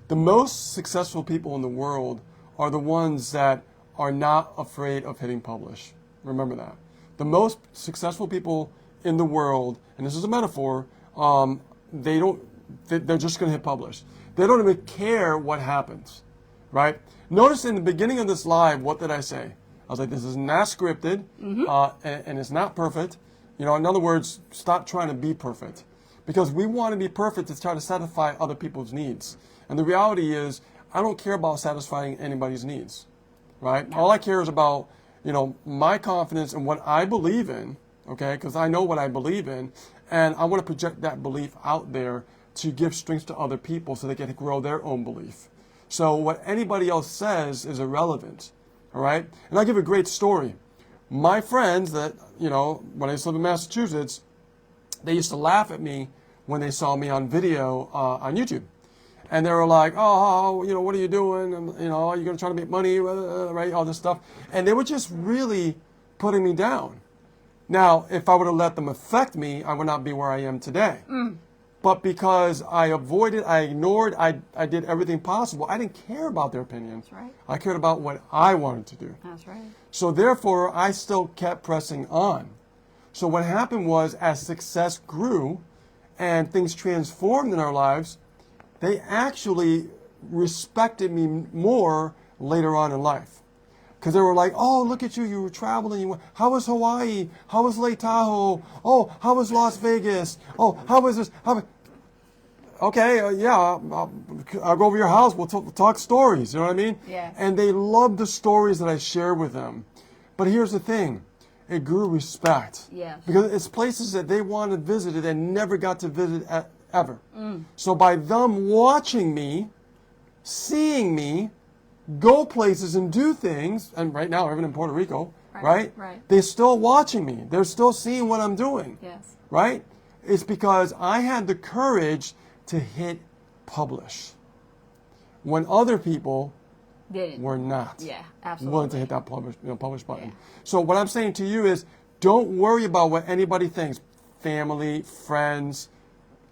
The most successful people in the world are the ones that are not afraid of hitting publish. Remember that. The most successful people in the world, and this is a metaphor, they're just going to hit publish. They don't even care what happens, right? Notice in the beginning of this live, what did I say? I was like, this is not scripted, and it's not perfect. You know, in other words, stop trying to be perfect. Because we want to be perfect to try to satisfy other people's needs. And the reality is, I don't care about satisfying anybody's needs, right? All I care is about, you know, my confidence in what I believe in, okay? Because I know what I believe in, and I want to project that belief out there to give strength to other people so they can grow their own belief. So what anybody else says is irrelevant, all right? And I'll give a great story. My friends that, you know, when I used to live in Massachusetts, they used to laugh at me when they saw me on video on YouTube. And they were like, oh, you know, what are you doing? And, you know, are you going to try to make money, right? All this stuff. And they were just really putting me down. Now, if I would have let them affect me, I would not be where I am today. But because I avoided, I ignored, I did everything possible. I didn't care about their opinions. That's right. I cared about what I wanted to do. That's right. So therefore, I still kept pressing on. So what happened was, as success grew and things transformed in our lives, they actually respected me more later on in life. Because they were like, oh, look at you, you were traveling. How was Hawaii? How was Lake Tahoe? Oh, how was Las Vegas? Oh, how was this? Okay, yeah, I'll go over your house. We'll talk stories, you know what I mean? Yeah. And they loved the stories that I share with them. But here's the thing. It grew respect. Yes. Because it's places that they wanted to visit and they never got to visit ever. So by them watching me, seeing me, go places and do things, and right now, even in Puerto Rico, right? They're still watching me. They're still seeing what I'm doing. Yes. Right? It's because I had the courage to hit publish when other people were not. Yeah, absolutely. Willing to hit that publish button. Yeah. So what I'm saying to you is, don't worry about what anybody thinks. Family, friends,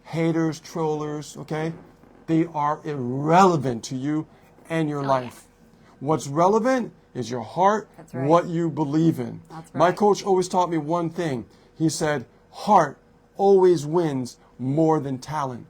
haters, trollers, okay? They are irrelevant to you and your life. What's relevant is your heart, what you believe in. My coach always taught me one thing. He said, heart always wins more than talent.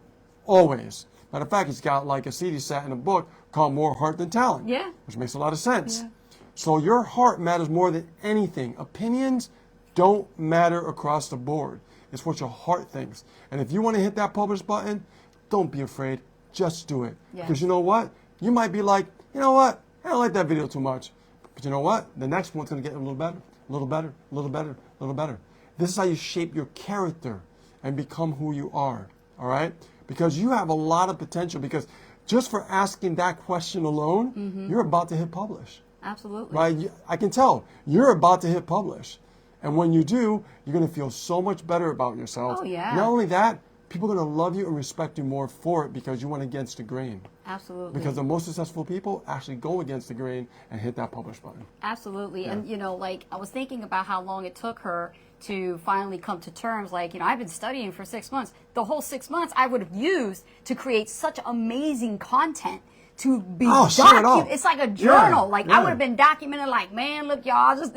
Always. Matter of fact, he's got like a CD set in a book called More Heart Than Talent. Yeah. Which makes a lot of sense. Yeah. So your heart matters more than anything. Opinions don't matter across the board. It's what your heart thinks. And if you want to hit that publish button, don't be afraid. Just do it. Yeah. Because you know what? You might be like, you know what? I don't like that video too much. But you know what? The next one's going to get a little better, a little better, a little better, a little better. This is how you shape your character and become who you are. All right? Because you have a lot of potential. Because just for asking that question alone, you're about to hit publish. Absolutely. Right? I can tell. You're about to hit publish. And when you do, you're going to feel so much better about yourself. Oh, yeah. Not only that, people are going to love you and respect you more for it because you went against the grain. Absolutely. Because the most successful people actually go against the grain and hit that publish button. Absolutely. Yeah. And, you know, like, I was thinking about how long it took her to finally come to terms. Like, you know, I've been studying for 6 months. The whole 6 months I would have used to create such amazing content to be documented. It's like a journal. Yeah, like, yeah. I would have been documented like, man, look, y'all, I just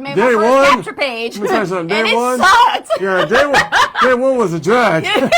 made my first capture page. And it sucked. Yeah, day one was a drag. Yeah.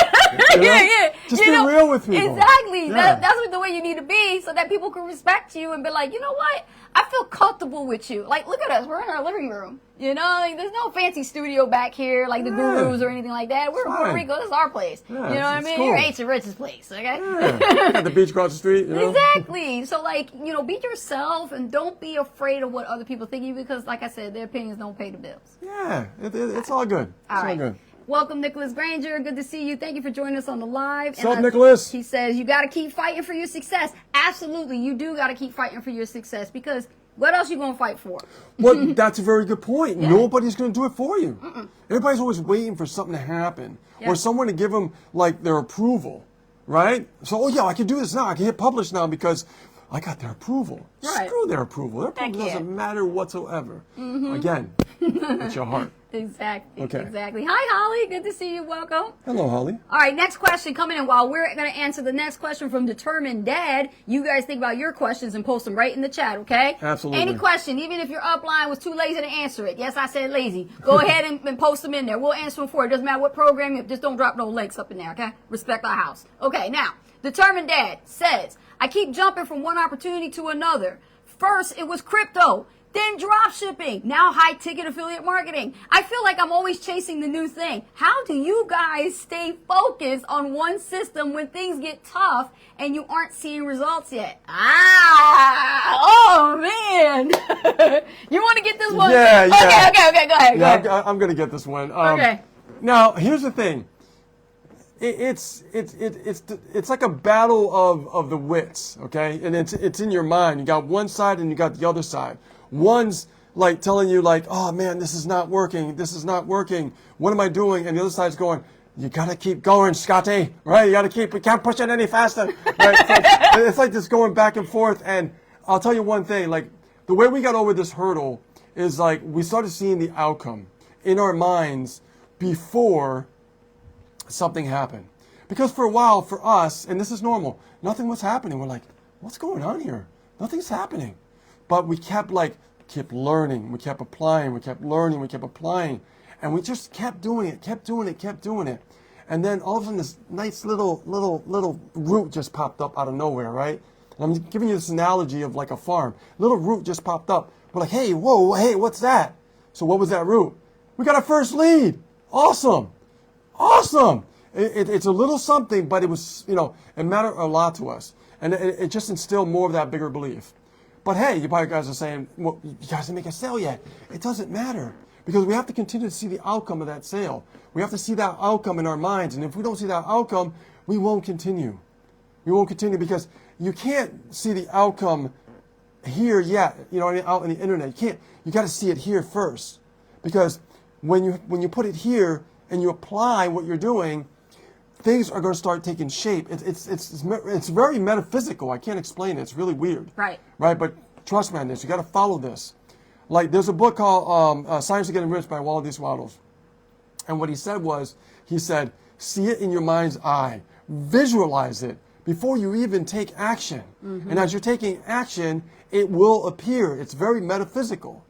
Just be real with people. Exactly. Yeah. That's the way you need to be so that people can respect you and be like, you know what? I feel comfortable with you. Like, look at us. We're in our living room. You know, like, there's no fancy studio back here like the Gurus or anything like that. We're in Puerto Rico. This is our place. Yeah, you know what I mean? Cool. You're H. Rich's place, okay? Yeah. Got the beach across the street, you know? Exactly. So, like, you know, be yourself and don't be afraid of what other people think of you because, like I said, their opinions don't pay the bills. Yeah, it's all good. It's all good. Welcome, Nicholas Granger. Good to see you. Thank you for joining us on the live. What's up, Nicholas? He says, you got to keep fighting for your success. Absolutely. You do got to keep fighting for your success because what else you going to fight for? Well, that's a very good point. Yeah. Nobody's going to do it for you. Everybody's always waiting for something to happen or someone to give them, like, their approval, right? So, oh, yeah, I can do this now. I can hit publish now because I got their approval. Right. Screw their approval. Their approval doesn't matter whatsoever. Again, it's your heart. Exactly. Okay. Exactly. Hi, Holly. Good to see you. Welcome. Hello, Holly. All right, next question coming in. While we're going to answer the next question from Determined Dad, you guys think about your questions and post them right in the chat, okay? Absolutely. Any question, even if your upline was too lazy to answer it. Yes, I said lazy. Go ahead and post them in there. We'll answer them for you. Doesn't matter what program you have. Just don't drop no links up in there, okay? Respect our house. Okay, now, Determined Dad says, I keep jumping from one opportunity to another. First, it was crypto. Then drop shipping, now high ticket affiliate marketing. I feel like I'm always chasing the new thing. How do you guys stay focused on one system when things get tough and you aren't seeing results yet? Oh man. You want to get this one? Yeah. Okay, go ahead. Yeah, I'm going to get this one. Okay. Now, here's the thing. It's like a battle of the wits, okay? And it's in your mind. You got one side and you got the other side. One's like telling you like, oh man, this is not working. This is not working. What am I doing? And the other side's going, you gotta keep going, Scotty, right? We can't push it any faster, right? So it's like this going back and forth. And I'll tell you one thing, like the way we got over this hurdle is like we started seeing the outcome in our minds before something happened. Because for a while, for us, and this is normal, nothing was happening. We're like, what's going on here? Nothing's happening. But we kept learning, we kept applying, we kept learning, we kept applying, and we just kept doing it. And then all of a sudden this nice little root just popped up out of nowhere, right? And I'm giving you this analogy of like a farm. Little root just popped up. We're like, hey, whoa, hey, what's that? So what was that root? We got our first lead. Awesome. It's a little something, but it was, it mattered a lot to us. And it just instilled more of that bigger belief. But hey, you probably guys are saying, well, you guys didn't make a sale yet. It doesn't matter because we have to continue to see the outcome of that sale. We have to see that outcome in our minds. And if we don't see that outcome, we won't continue. We won't continue because you can't see the outcome here yet, out on the internet. You got to see it here first. Because when you put it here and you apply what you're doing, things are going to start taking shape. It's very metaphysical. I can't explain it. It's really weird. Right. But trust me on this. You got to follow this. Like there's a book called Science of Getting Rich by Wallace Waddles. And what he said, see it in your mind's eye. Visualize it before you even take action. Mm-hmm. And as you're taking action, it will appear. It's very metaphysical.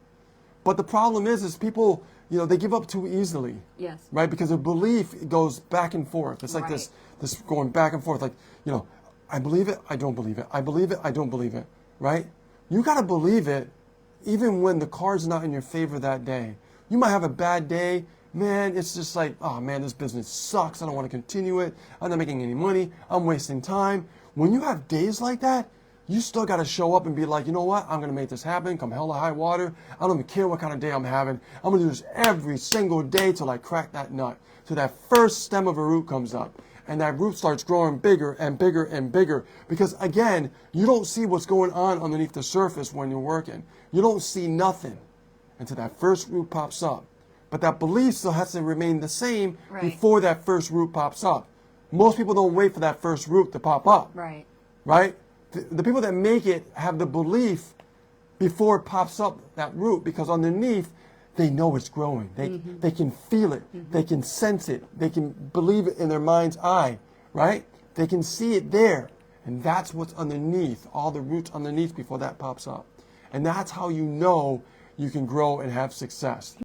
But the problem is people, they give up too easily. Yes. Right? Because a belief goes back and forth. It's like this going back and forth. Like, I believe it, I don't believe it. I believe it, I don't believe it. Right? You got to believe it even when the card's not in your favor that day. You might have a bad day. Man, it's just like, oh man, this business sucks. I don't want to continue it. I'm not making any money. I'm wasting time. When you have days like that, you still got to show up and be like, you know what? I'm going to make this happen. Come hell or high water. I don't even care what kind of day I'm having. I'm going to do this every single day till I crack that nut. So that first stem of a root comes up. And that root starts growing bigger and bigger and bigger. Because again, you don't see what's going on underneath the surface when you're working. You don't see nothing until that first root pops up. But that belief still has to remain the same before that first root pops up. Most people don't wait for that first root to pop up. Right? The people that make it have the belief before it pops up, that root, because underneath, they know it's growing. They can feel it. Mm-hmm. They can sense it. They can believe it in their mind's eye, right? They can see it there. And that's what's underneath, all the roots underneath before that pops up. And that's how you know you can grow and have success.